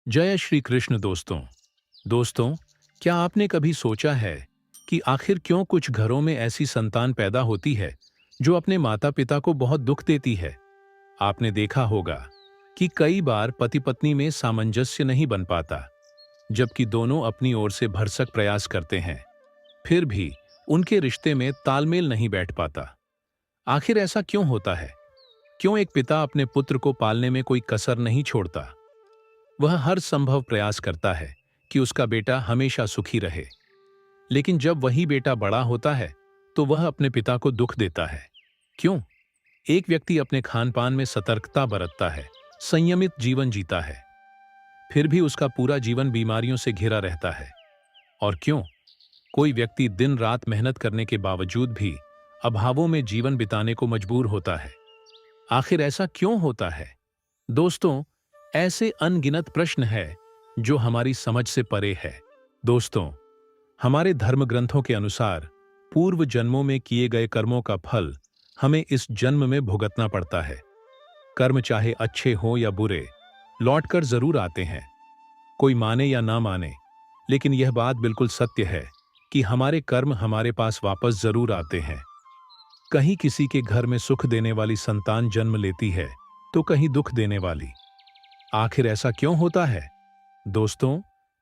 जय श्री कृष्ण दोस्तों, क्या आपने कभी सोचा है कि आखिर क्यों कुछ घरों में ऐसी संतान पैदा होती है जो अपने माता पिता को बहुत दुख देती है। आपने देखा होगा कि कई बार पति पत्नी में सामंजस्य नहीं बन पाता, जबकि दोनों अपनी ओर से भरसक प्रयास करते हैं, फिर भी उनके रिश्ते में तालमेल नहीं बैठ पाता। आखिर ऐसा क्यों होता है? क्यों एक पिता अपने पुत्र को पालने में कोई कसर नहीं छोड़ता? वह हर संभव प्रयास करता है कि उसका बेटा हमेशा सुखी रहे, लेकिन जब वही बेटा बड़ा होता है तो वह अपने पिता को दुख देता है। क्यों? एक व्यक्ति अपने खान पान में सतर्कता बरतता है, संयमित जीवन जीता है, फिर भी उसका पूरा जीवन बीमारियों से घिरा रहता है। और क्यों? कोई व्यक्ति दिन रात मेहनत करने के बावजूद भी अभावों में जीवन बिताने को मजबूर होता है। आखिर ऐसा क्यों होता है? दोस्तों, ऐसे अनगिनत प्रश्न है जो हमारी समझ से परे है। दोस्तों, हमारे धर्म ग्रंथों के अनुसार पूर्व जन्मों में किए गए कर्मों का फल हमें इस जन्म में भुगतना पड़ता है। कर्म चाहे अच्छे हों या बुरे, लौटकर जरूर आते हैं। कोई माने या ना माने, लेकिन यह बात बिल्कुल सत्य है कि हमारे कर्म हमारे पास वापस जरूर आते हैं। कहीं किसी के घर में सुख देने वाली संतान जन्म लेती है, तो कहीं दुख देने वाली। आखिर ऐसा क्यों होता है? दोस्तों,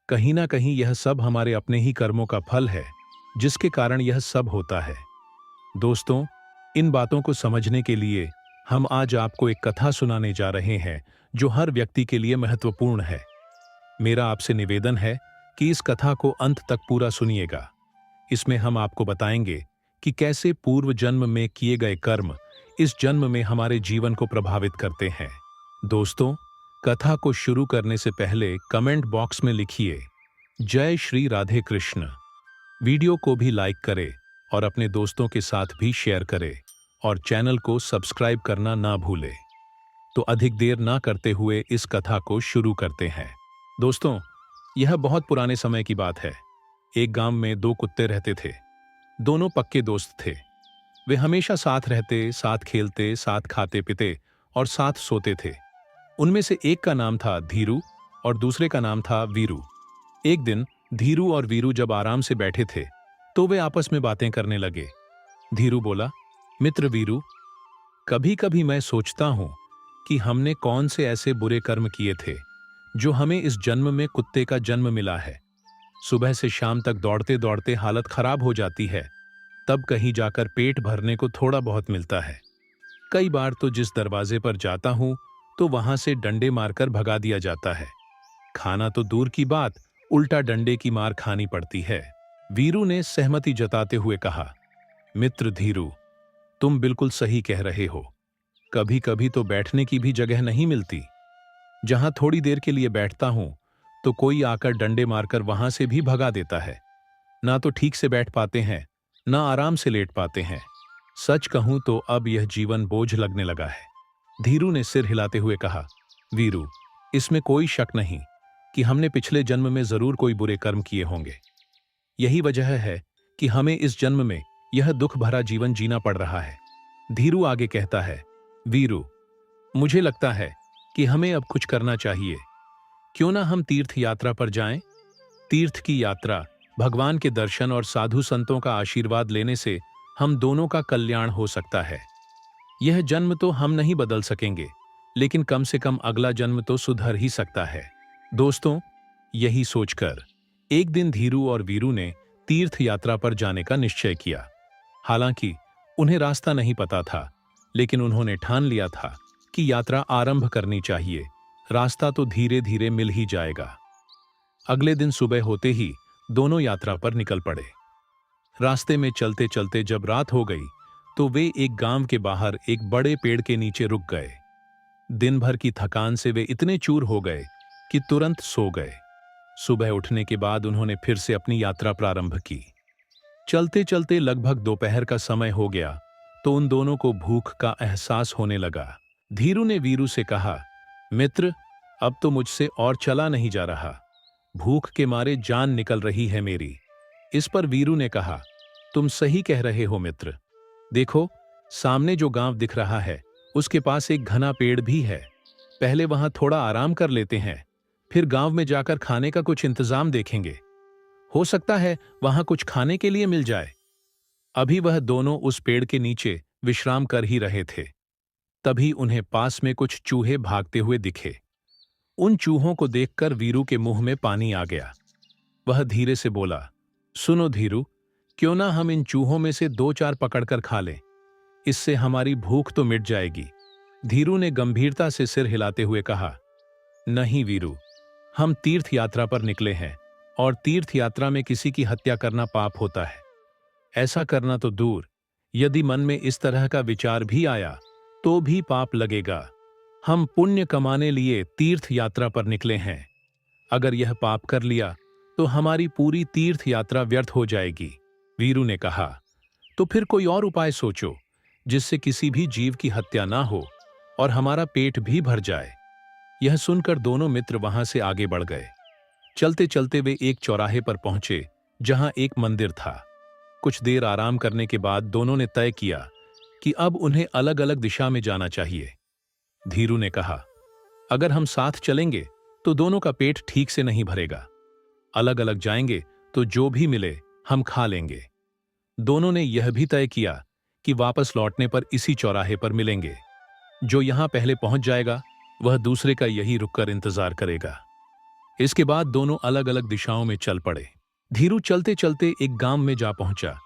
कहीं ना कहीं यह सब हमारे अपने ही कर्मों का फल है, जिसके कारण यह सब होता है। दोस्तों, इन बातों को समझने के लिए हम आज आपको एक कथा सुनाने जा रहे हैं जो हर व्यक्ति के लिए महत्वपूर्ण है। मेरा आपसे निवेदन है कि इस कथा को अंत तक पूरा सुनिएगा। इसमें हम आपको बताएंगे कि कैसे पूर्व जन्म में किए गए कर्म इस जन्म में हमारे जीवन को प्रभावित करते हैं। दोस्तों, कथा को शुरू करने से पहले कमेंट बॉक्स में लिखिए जय श्री राधे कृष्ण। वीडियो को भी लाइक करें और अपने दोस्तों के साथ भी शेयर करें और चैनल को सब्सक्राइब करना ना भूलें। तो अधिक देर ना करते हुए इस कथा को शुरू करते हैं। दोस्तों, यह बहुत पुराने समय की बात है। एक गांव में दो कुत्ते रहते थे। दोनों पक्के दोस्त थे। वे हमेशा साथ रहते, साथ खेलते, साथ खाते पीते और साथ सोते थे। उनमें से एक का नाम था धीरू और दूसरे का नाम था वीरू। एक दिन धीरू और वीरू जब आराम से बैठे थे तो वे आपस में बातें करने लगे। धीरू बोला, मित्र वीरू, कभी कभी मैं सोचता हूं कि हमने कौन से ऐसे बुरे कर्म किए थे जो हमें इस जन्म में कुत्ते का जन्म मिला है। सुबह से शाम तक दौड़ते दौड़ते हालत खराब हो जाती है, तब कहीं जाकर पेट भरने को थोड़ा बहुत मिलता है। कई बार तो जिस दरवाजे पर जाता हूं तो वहां से डंडे मारकर भगा दिया जाता है। खाना तो दूर की बात, उल्टा डंडे की मार खानी पड़ती है। वीरू ने सहमति जताते हुए कहा, मित्र धीरू, तुम बिल्कुल सही कह रहे हो। कभी कभी तो बैठने की भी जगह नहीं मिलती। जहां थोड़ी देर के लिए बैठता हूं तो कोई आकर डंडे मारकर वहां से भी भगा देता है। ना तो ठीक से बैठ पाते हैं, ना आराम से लेट पाते हैं। सच कहूं तो अब यह जीवन बोझ लगने लगा है। धीरू ने सिर हिलाते हुए कहा, वीरू, इसमें कोई शक नहीं कि हमने पिछले जन्म में जरूर कोई बुरे कर्म किए होंगे। यही वजह है कि हमें इस जन्म में यह दुख भरा जीवन जीना पड़ रहा है। धीरू आगे कहता है, वीरू, मुझे लगता है कि हमें अब कुछ करना चाहिए। क्यों ना हम तीर्थ यात्रा पर जाएं? तीर्थ की यात्रा, भगवान के दर्शन और साधु संतों का आशीर्वाद लेने से हम दोनों का कल्याण हो सकता है। यह जन्म तो हम नहीं बदल सकेंगे, लेकिन कम से कम अगला जन्म तो सुधर ही सकता है। दोस्तों, यही सोचकर एक दिन धीरू और वीरू ने तीर्थ यात्रा पर जाने का निश्चय किया। हालांकि उन्हें रास्ता नहीं पता था, लेकिन उन्होंने ठान लिया था कि यात्रा आरंभ करनी चाहिए। रास्ता तो धीरे धीरे मिल ही जाएगा। अगले दिन सुबह होते ही दोनों यात्रा पर निकल पड़े। रास्ते में चलते चलते जब रात हो गई तो वे एक गांव के बाहर एक बड़े पेड़ के नीचे रुक गए। दिन भर की थकान से वे इतने चूर हो गए कि तुरंत सो गए। सुबह उठने के बाद उन्होंने फिर से अपनी यात्रा प्रारंभ की। चलते चलते लगभग दोपहर का समय हो गया तो उन दोनों को भूख का एहसास होने लगा। धीरू ने वीरू से कहा, मित्र, अब तो मुझसे और चला नहीं जा रहा। भूख के मारे जान निकल रही है मेरी। इस पर वीरू ने कहा, तुम सही कह रहे हो मित्र। देखो, सामने जो गांव दिख रहा है उसके पास एक घना पेड़ भी है। पहले वहां थोड़ा आराम कर लेते हैं, फिर गांव में जाकर खाने का कुछ इंतजाम देखेंगे। हो सकता है वहां कुछ खाने के लिए मिल जाए। अभी वह दोनों उस पेड़ के नीचे विश्राम कर ही रहे थे, तभी उन्हें पास में कुछ चूहे भागते हुए दिखे। उन चूहों को देखकर वीरू के मुंह में पानी आ गया। वह धीरे से बोला, सुनो धीरू, क्यों ना हम इन चूहों में से 2-4 पकड़कर खा लें। इससे हमारी भूख तो मिट जाएगी। धीरू ने गंभीरता से सिर हिलाते हुए कहा, नहीं वीरू, हम तीर्थ यात्रा पर निकले हैं और तीर्थ यात्रा में किसी की हत्या करना पाप होता है। ऐसा करना तो दूर, यदि मन में इस तरह का विचार भी आया तो भी पाप लगेगा। हम पुण्य कमाने लिए तीर्थ यात्रा पर निकले हैं। अगर यह पाप कर लिया तो हमारी पूरी तीर्थ यात्रा व्यर्थ हो जाएगी। वीरू ने कहा, तो फिर कोई और उपाय सोचो जिससे किसी भी जीव की हत्या ना हो और हमारा पेट भी भर जाए। यह सुनकर दोनों मित्र वहां से आगे बढ़ गए। चलते चलते वे एक चौराहे पर पहुंचे जहां एक मंदिर था। कुछ देर आराम करने के बाद दोनों ने तय किया कि अब उन्हें अलग अलग दिशा में जाना चाहिए। धीरू ने कहा, अगर हम साथ चलेंगे तो दोनों का पेट ठीक से नहीं भरेगा। अलग अलग जाएंगे तो जो भी मिले हम खा लेंगे। दोनों ने यह भी तय किया कि वापस लौटने पर इसी चौराहे पर मिलेंगे। जो यहां पहले पहुंच जाएगा वह दूसरे का यही रुककर इंतजार करेगा। इसके बाद दोनों अलग अलग दिशाओं में चल पड़े। धीरू चलते चलते एक गांव में जा पहुंचा।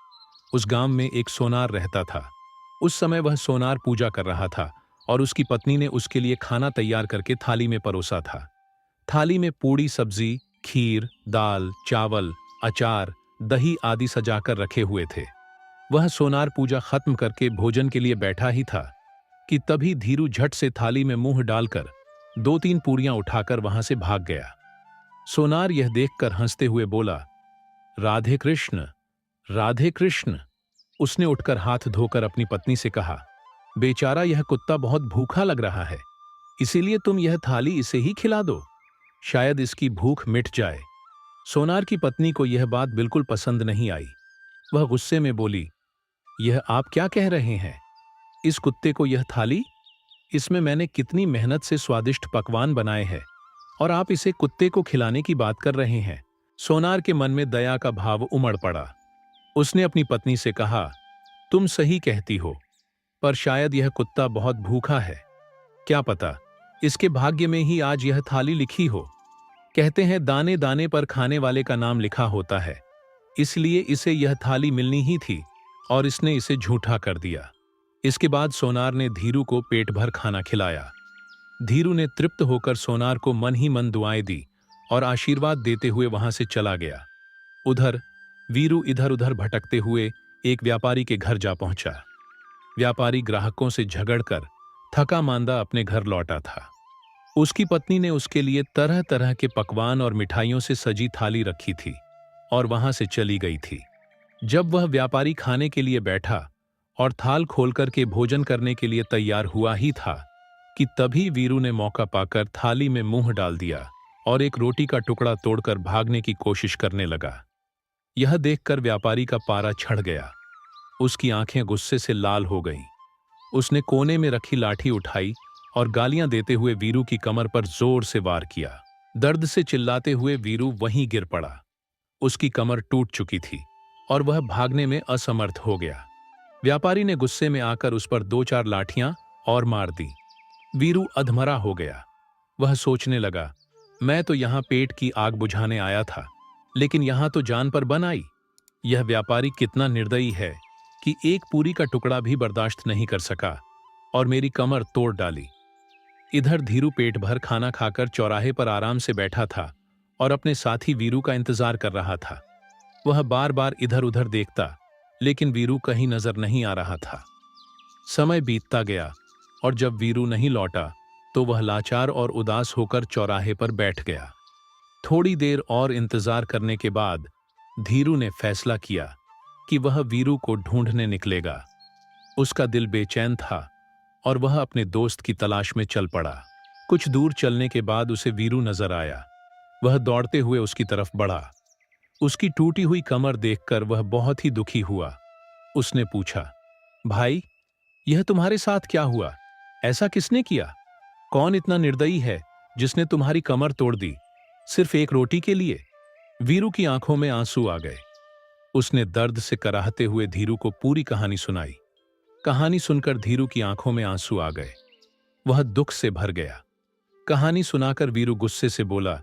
उस गांव में एक सोनार रहता था। उस समय वह सोनार पूजा कर रहा था और उसकी पत्नी ने उसके लिए खाना तैयार करके थाली में परोसा था। थाली में पूड़ी, सब्जी, खीर, दाल, चावल, अचार, दही आदि सजाकर रखे हुए थे। वह सोनार पूजा खत्म करके भोजन के लिए बैठा ही था कि तभी धीरू झट से थाली में मुंह डालकर 2-3 पूरियां उठाकर वहां से भाग गया। सोनार यह देखकर हंसते हुए बोला, राधे कृष्ण, राधे कृष्ण। उसने उठकर हाथ धोकर अपनी पत्नी से कहा, बेचारा यह कुत्ता बहुत भूखा लग रहा है, इसीलिए तुम यह थाली इसे ही खिला दो, शायद इसकी भूख मिट जाए। सोनार की पत्नी को यह बात बिल्कुल पसंद नहीं आई। वह गुस्से में बोली, यह आप क्या कह रहे हैं? इस कुत्ते को यह थाली? इसमें मैंने कितनी मेहनत से स्वादिष्ट पकवान बनाए हैं और आप इसे कुत्ते को खिलाने की बात कर रहे हैं। सोनार के मन में दया का भाव उमड़ पड़ा। उसने अपनी पत्नी से कहा, तुम सही कहती हो, पर शायद यह कुत्ता बहुत भूखा है। क्या पता इसके भाग्य में ही आज यह थाली लिखी हो। कहते हैं दाने दाने पर खाने वाले का नाम लिखा होता है, इसलिए इसे यह थाली मिलनी ही थी और इसने इसे झूठा कर दिया। इसके बाद सोनार ने धीरू को पेट भर खाना खिलाया। धीरू ने तृप्त होकर सोनार को मन ही मन दुआएं दी और आशीर्वाद देते हुए वहां से चला गया। उधर वीरू इधर उधर भटकते हुए एक व्यापारी के घर जा पहुंचा। व्यापारी ग्राहकों से झगड़कर थका मांदा अपने घर लौटा था। उसकी पत्नी ने उसके लिए तरह तरह के पकवान और मिठाइयों से सजी थाली रखी थी और वहां से चली गई थी। जब वह व्यापारी खाने के लिए बैठा और थाल खोलकर के भोजन करने के लिए तैयार हुआ ही था कि तभी वीरू ने मौका पाकर थाली में मुंह डाल दिया और एक रोटी का टुकड़ा तोड़कर भागने की कोशिश करने लगा। यह देखकर व्यापारी का पारा चढ़ गया। उसकी आंखें गुस्से से लाल हो गईं। उसने कोने में रखी लाठी उठाई और गालियां देते हुए वीरू की कमर पर जोर से वार किया। दर्द से चिल्लाते हुए वीरू वहीं गिर पड़ा। उसकी कमर टूट चुकी थी और वह भागने में असमर्थ हो गया। व्यापारी ने गुस्से में आकर उस पर 2-4 लाठियां और मार दी। वीरू अधमरा हो गया। वह सोचने लगा, मैं तो यहां पेट की आग बुझाने आया था, लेकिन यहां तो जान पर बन आई। यह व्यापारी कितना निर्दयी है कि एक पूरी का टुकड़ा भी बर्दाश्त नहीं कर सका और मेरी कमर तोड़ डाली। इधर धीरू पेट भर खाना खाकर चौराहे पर आराम से बैठा था और अपने साथी वीरू का इंतजार कर रहा था। वह बार बार इधर उधर देखता, लेकिन वीरू कहीं नजर नहीं आ रहा था। समय बीतता गया और जब वीरू नहीं लौटा तो वह लाचार और उदास होकर चौराहे पर बैठ गया। थोड़ी देर और इंतजार करने के बाद धीरू ने फैसला किया कि वह वीरू को ढूंढने निकलेगा। उसका दिल बेचैन था और वह अपने दोस्त की तलाश में चल पड़ा। कुछ दूर चलने के बाद उसे वीरू नजर आया। वह दौड़ते हुए उसकी तरफ बढ़ा। उसकी टूटी हुई कमर देखकर वह बहुत ही दुखी हुआ। उसने पूछा, भाई, यह तुम्हारे साथ क्या हुआ? ऐसा किसने किया? कौन इतना निर्दयी है जिसने तुम्हारी कमर तोड़ दी? सिर्फ एक रोटी के लिए? वीरू की आंखों में आंसू आ गए। उसने दर्द से कराहते हुए धीरू को पूरी कहानी सुनाई। कहानी सुनकर धीरू की आंखों में आंसू आ गए। वह दुख से भर गया। कहानी सुनाकर वीरू गुस्से से बोला,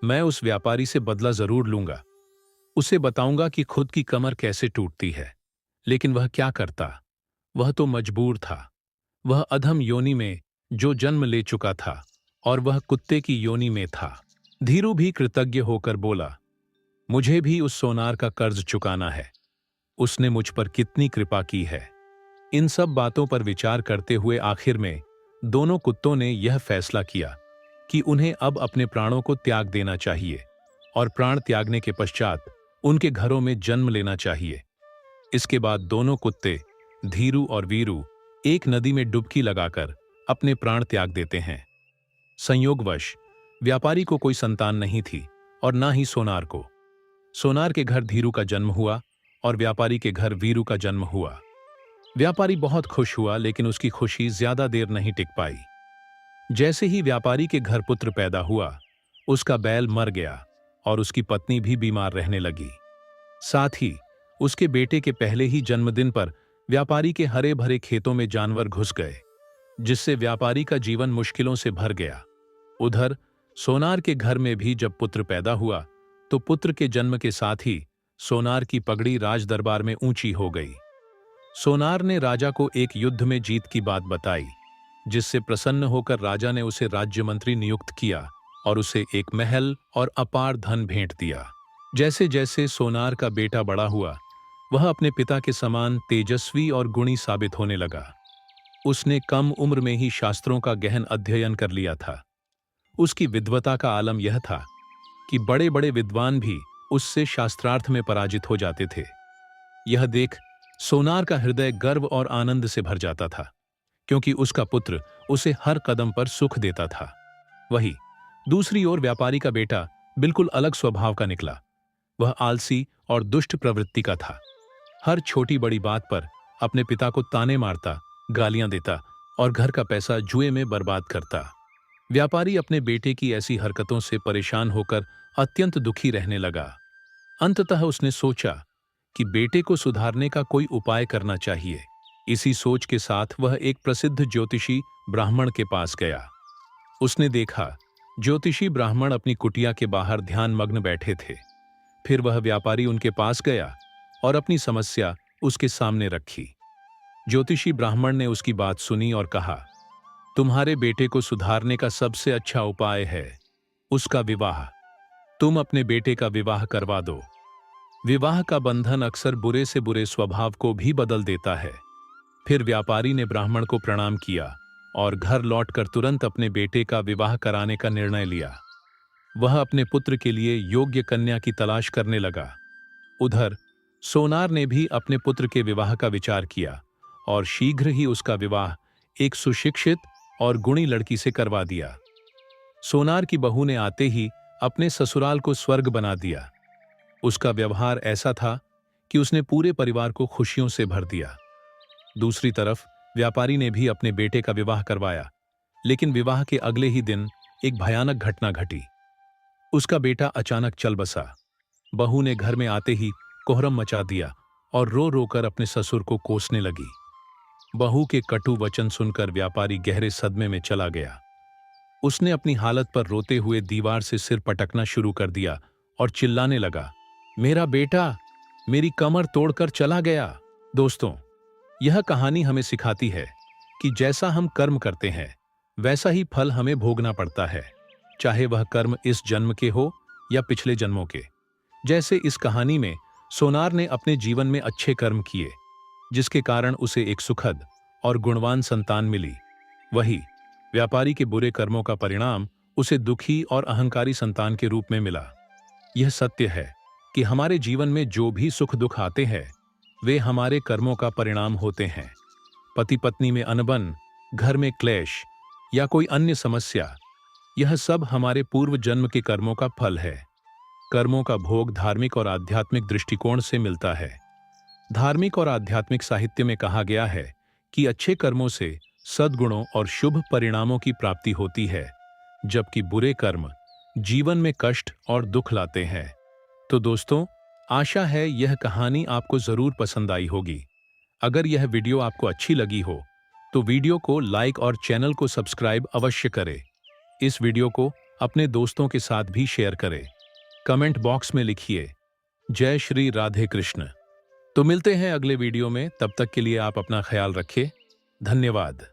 मैं उस व्यापारी से बदला जरूर लूंगा। उसे बताऊंगा कि खुद की कमर कैसे टूटती है। लेकिन वह क्या करता? वह तो मजबूर था। वह अधम योनि में जो जन्म ले चुका था, और वह कुत्ते की योनि में था। धीरू भी कृतज्ञ होकर बोला, मुझे भी उस सोनार का कर्ज चुकाना है। उसने मुझ पर कितनी कृपा की है। इन सब बातों पर विचार करते हुए आखिर में दोनों कुत्तों ने यह फैसला किया कि उन्हें अब अपने प्राणों को त्याग देना चाहिए, और प्राण त्यागने के पश्चात उनके घरों में जन्म लेना चाहिए। इसके बाद दोनों कुत्ते, धीरू और वीरू, एक नदी में डुबकी लगाकर अपने प्राण त्याग देते हैं। संयोगवश व्यापारी को कोई संतान नहीं थी, और ना ही सोनार को। सोनार के घर धीरू का जन्म हुआ, और व्यापारी के घर वीरू का जन्म हुआ। व्यापारी बहुत खुश हुआ, लेकिन उसकी खुशी ज्यादा देर नहीं टिक पाई। जैसे ही व्यापारी के घर पुत्र पैदा हुआ, उसका बैल मर गया और उसकी पत्नी भी बीमार रहने लगी। साथ ही उसके बेटे के पहले ही जन्मदिन पर व्यापारी के हरे भरे खेतों में जानवर घुस गए, जिससे व्यापारी का जीवन मुश्किलों से भर गया। उधर सोनार के घर में भी जब पुत्र पैदा हुआ, तो पुत्र के जन्म के साथ ही सोनार की पगड़ी राज दरबार में ऊंची हो गई। सोनार ने राजा को एक युद्ध में जीत की बात बताई, जिससे प्रसन्न होकर राजा ने उसे राज्य मंत्री नियुक्त किया और उसे एक महल और अपार धन भेंट दिया। जैसे जैसे सोनार का बेटा बड़ा हुआ, वह अपने पिता के समान तेजस्वी और गुणी साबित होने लगा। उसने कम उम्र में ही शास्त्रों का गहन अध्ययन कर लिया था। उसकी विद्वता का आलम यह था कि बड़े बड़े विद्वान भी उससे शास्त्रार्थ में पराजित हो जाते थे। यह देख सोनार का हृदय गर्व और आनंद से भर जाता था, क्योंकि उसका पुत्र उसे हर कदम पर सुख देता था। वही दूसरी ओर व्यापारी का बेटा बिल्कुल अलग स्वभाव का निकला। वह आलसी और दुष्ट प्रवृत्ति का था। हर छोटी बड़ी बात पर अपने पिता को ताने मारता, गालियां देता और घर का पैसा जुए में बर्बाद करता। व्यापारी अपने बेटे की ऐसी हरकतों से परेशान होकर अत्यंत दुखी रहने लगा। अंततः उसने सोचा कि बेटे को सुधारने का कोई उपाय करना चाहिए। इसी सोच के साथ वह एक प्रसिद्ध ज्योतिषी ब्राह्मण के पास गया। उसने देखा ज्योतिषी ब्राह्मण अपनी कुटिया के बाहर ध्यानमग्न बैठे थे। फिर वह व्यापारी उनके पास गया और अपनी समस्या उसके सामने रखी। ज्योतिषी ब्राह्मण ने उसकी बात सुनी और कहा, तुम्हारे बेटे को सुधारने का सबसे अच्छा उपाय है उसका विवाह। तुम अपने बेटे का विवाह करवा दो। विवाह का बंधन अक्सर बुरे से बुरे स्वभाव को भी बदल देता है। फिर व्यापारी ने ब्राह्मण को प्रणाम किया और घर लौटकर तुरंत अपने बेटे का विवाह कराने का निर्णय लिया। वह अपने पुत्र के लिए योग्य कन्या की तलाश करने लगा। उधर सोनार ने भी अपने पुत्र के विवाह का विचार किया और शीघ्र ही उसका विवाह एक सुशिक्षित और गुणी लड़की से करवा दिया। सोनार की बहू ने आते ही अपने ससुराल को स्वर्ग बना दिया। उसका व्यवहार ऐसा था कि उसने पूरे परिवार को खुशियों से भर दिया। दूसरी तरफ व्यापारी ने भी अपने बेटे का विवाह करवाया, लेकिन विवाह के अगले ही दिन एक भयानक घटना घटी। उसका बेटा अचानक चल बसा। बहू ने घर में आते ही कोहरम मचा दिया और रो रोकर अपने ससुर को कोसने लगी। बहू के कटु वचन सुनकर व्यापारी गहरे सदमे में चला गया। उसने अपनी हालत पर रोते हुए दीवार से सिर पटकना शुरू कर दिया और चिल्लाने लगा, मेरा बेटा मेरी कमर तोड़कर चला गया। दोस्तों, यह कहानी हमें सिखाती है कि जैसा हम कर्म करते हैं, वैसा ही फल हमें भोगना पड़ता है, चाहे वह कर्म इस जन्म के हो या पिछले जन्मों के। जैसे इस कहानी में सोनार ने अपने जीवन में अच्छे कर्म किए, जिसके कारण उसे एक सुखद और गुणवान संतान मिली। वही व्यापारी के बुरे कर्मों का परिणाम उसे दुखी और अहंकारी संतान के रूप में मिला। यह सत्य है कि हमारे जीवन में जो भी सुख दुख आते हैं, वे हमारे कर्मों का परिणाम होते हैं। पति पत्नी में अनबन, घर में क्लेश या कोई अन्य समस्या, यह सब हमारे पूर्व जन्म के कर्मों का फल है। कर्मों का भोग धार्मिक और आध्यात्मिक दृष्टिकोण से मिलता है। धार्मिक और आध्यात्मिक साहित्य में कहा गया है कि अच्छे कर्मों से सद्गुणों और शुभ परिणामों की प्राप्ति होती है, जबकि बुरे कर्म जीवन में कष्ट और दुख लाते हैं। तो दोस्तों, आशा है यह कहानी आपको जरूर पसंद आई होगी। अगर यह वीडियो आपको अच्छी लगी हो तो वीडियो को लाइक और चैनल को सब्सक्राइब अवश्य करें। इस वीडियो को अपने दोस्तों के साथ भी शेयर करें। कमेंट बॉक्स में लिखिए जय श्री राधे कृष्ण। तो मिलते हैं अगले वीडियो में, तब तक के लिए आप अपना ख्याल रखें। धन्यवाद।